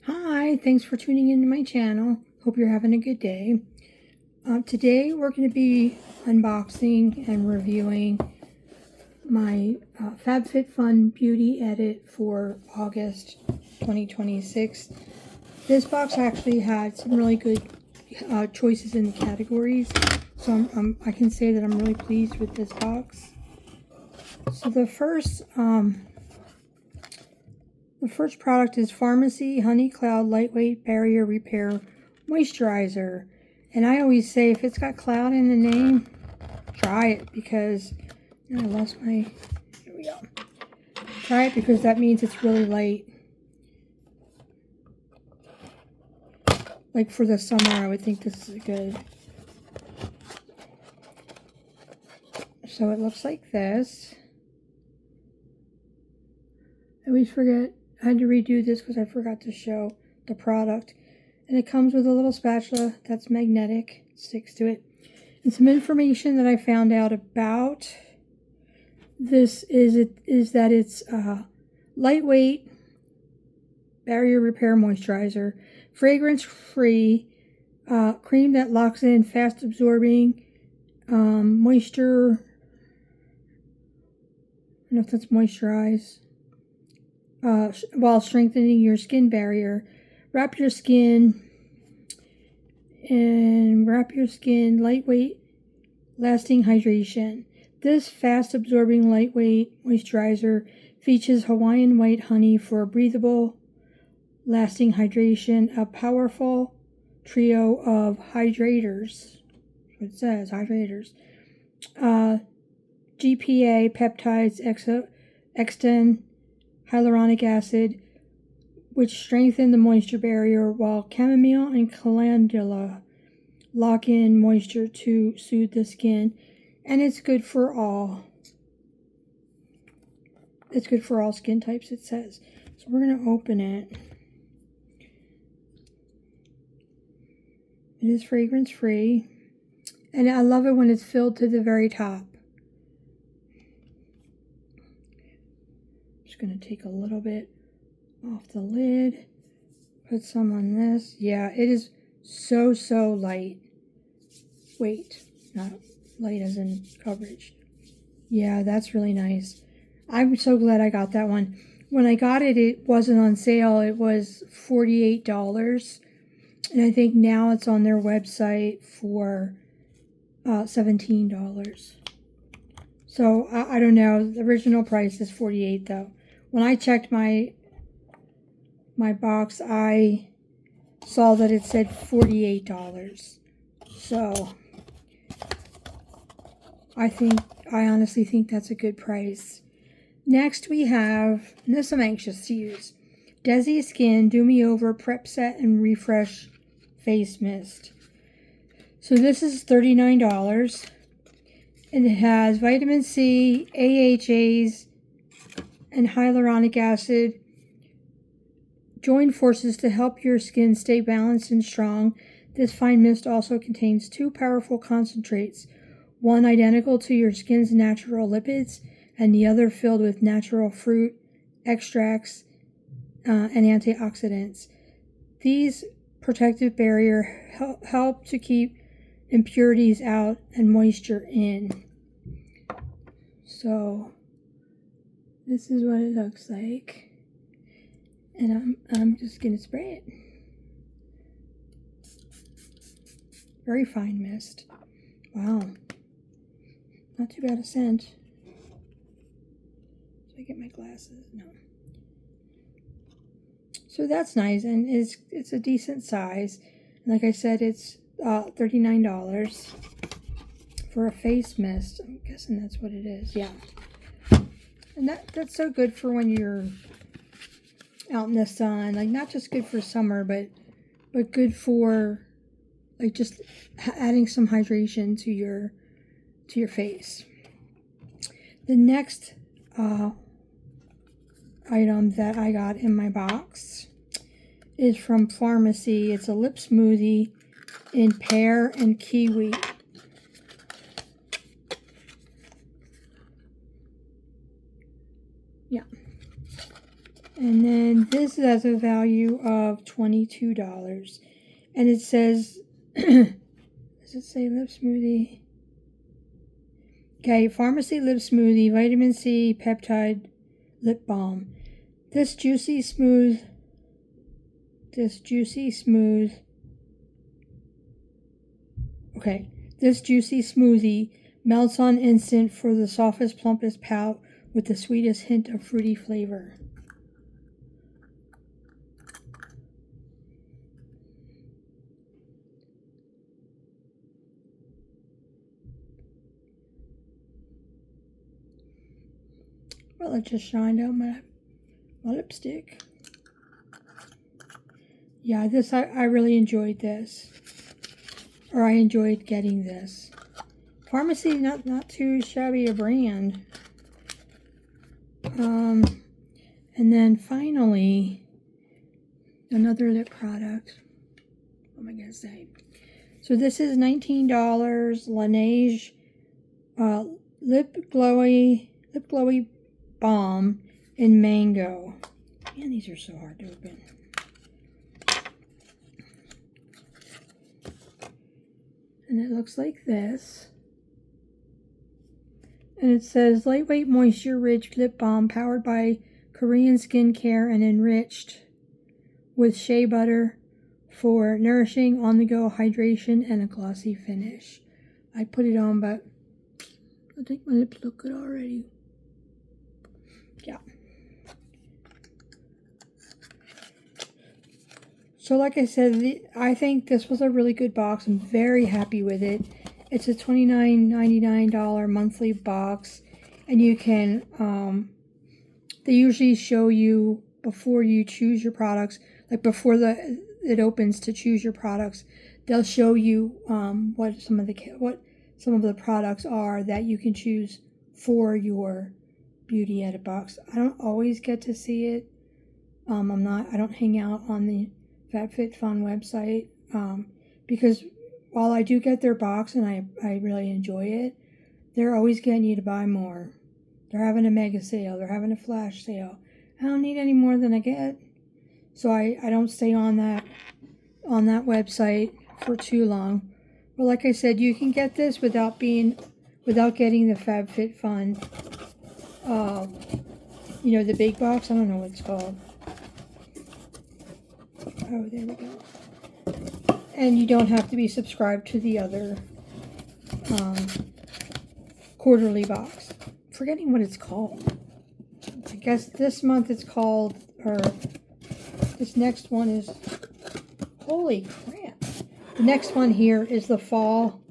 Hi, thanks for tuning into my channel. Hope you're having a good day. Today we're going to be unboxing and reviewing my FabFitFun Beauty Edit for August 2026. This box actually had some really good choices in the categories, so I can say that I'm really pleased with this box. So the first product is Pharmacy Honey Cloud Lightweight Barrier Repair Moisturizer. And I always say if it's got cloud in the name, try it because I lost my, here we go. Try it because that means it's really light. Like for the summer, I would think this is good. So it looks like this. I always forget. I had to redo this because I forgot to show the product. And it comes with a little spatula that's magnetic, sticks to it. And some information that I found out about this is that it's lightweight barrier repair moisturizer, fragrance-free, cream that locks in fast absorbing moisture. I don't know if that's moisturize. While strengthening your skin barrier. Wrap your skin lightweight, lasting hydration. This fast absorbing lightweight moisturizer features Hawaiian white honey for breathable, lasting hydration. A powerful trio of hydrators. It says hydrators. GPA peptides, extend hyaluronic acid, which strengthen the moisture barrier, while chamomile and calendula lock in moisture to soothe the skin. And it's good for all. It's good for all skin types, it says. So we're going to open it. It is fragrance free. And I love it when it's filled to the very top. Just going to take a little bit off the lid, put some on this. Yeah, it is so light. Wait, not light as in coverage. Yeah, that's really nice. I'm so glad I got that one. When I got it, it wasn't on sale. It was $48. And I think now it's on their website for $17. So I don't know. The original price is $48 though. When I checked my box, I saw that it said $48. So I honestly think that's a good price. Next we have, and this I'm anxious to use, Desi Skin Do Me Over Prep Set and Refresh Face Mist. So this is $39. And it has vitamin C, AHAs, and hyaluronic acid. Join forces to help your skin stay balanced and strong. This fine mist also contains 2 powerful concentrates, one identical to your skin's natural lipids, and the other filled with natural fruit extracts and antioxidants. These protective barrier help to keep impurities out and moisture in. So this is what it looks like. And I'm just going to spray it. Very fine mist. Wow. Not too bad a scent. So I get my glasses. No. So that's nice. And it's a decent size. And like I said, it's $39 for a face mist. I'm guessing that's what it is. Yeah. And that's so good for when you're out in the sun, like not just good for summer, but good for like just adding some hydration to your face. The next item that I got in my box is from Pharmacy. It's a lip smoothie in pear and kiwi. Yeah. And then this has a value of $22. And it says, does it say lip smoothie? Okay, Pharmacy Lip Smoothie, Vitamin C, Peptide Lip Balm. This juicy smooth. Okay, this juicy smoothie melts on instant for the softest, plumpest pout with the sweetest hint of fruity flavor. Well, it just shined out my lipstick. Yeah, I really enjoyed this. Or I enjoyed getting this. Pharmacy, not too shabby a brand. And then finally, another lip product. What am I going to say? So this is $19. Laneige Lip Glowy Balm in Mango. Man, these are so hard to open. And it looks like this. And it says lightweight moisture rich lip balm powered by Korean skincare and enriched with shea butter for nourishing on-the-go hydration and a glossy finish. I put it on, but I think my lips look good already. Yeah. So like I said, I think this was a really good box. I'm very happy with it. It's a $29.99 monthly box. And you can, they usually show you before you choose your products, like before it opens to choose your products, they'll show you what some of the products are that you can choose for your beauty edit box. I don't always get to see it. I don't hang out on the FabFitFun website because while I do get their box and I really enjoy it, they're always getting you to buy more. They're having a mega sale. They're having a flash sale. I don't need any more than I get. So I don't stay on that website for too long. But like I said, you can get this without getting the FabFitFun, the big box. I don't know what it's called. Oh, there we go. And you don't have to be subscribed to the other quarterly box. I'm forgetting what it's called. I guess this month it's called, or this next one is, holy crap. The next one here is the fall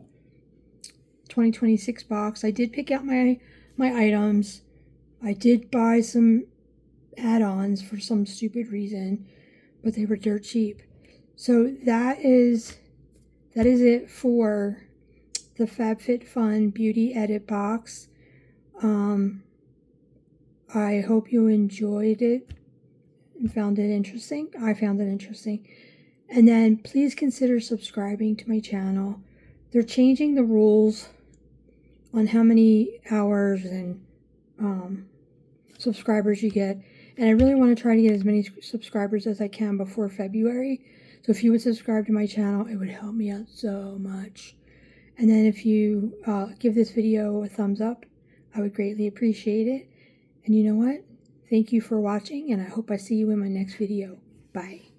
2026 box. I did pick out my items. I did buy some add-ons for some stupid reason, but they were dirt cheap. So that is it for the FabFitFun Beauty Edit box. I hope you enjoyed it and found it interesting. I found it interesting. And then please consider subscribing to my channel. They're changing the rules on how many hours and subscribers you get. And I really want to try to get as many subscribers as I can before February. So if you would subscribe to my channel, it would help me out so much. And then if you give this video a thumbs up, I would greatly appreciate it. And you know what? Thank you for watching, and I hope I see you in my next video. Bye.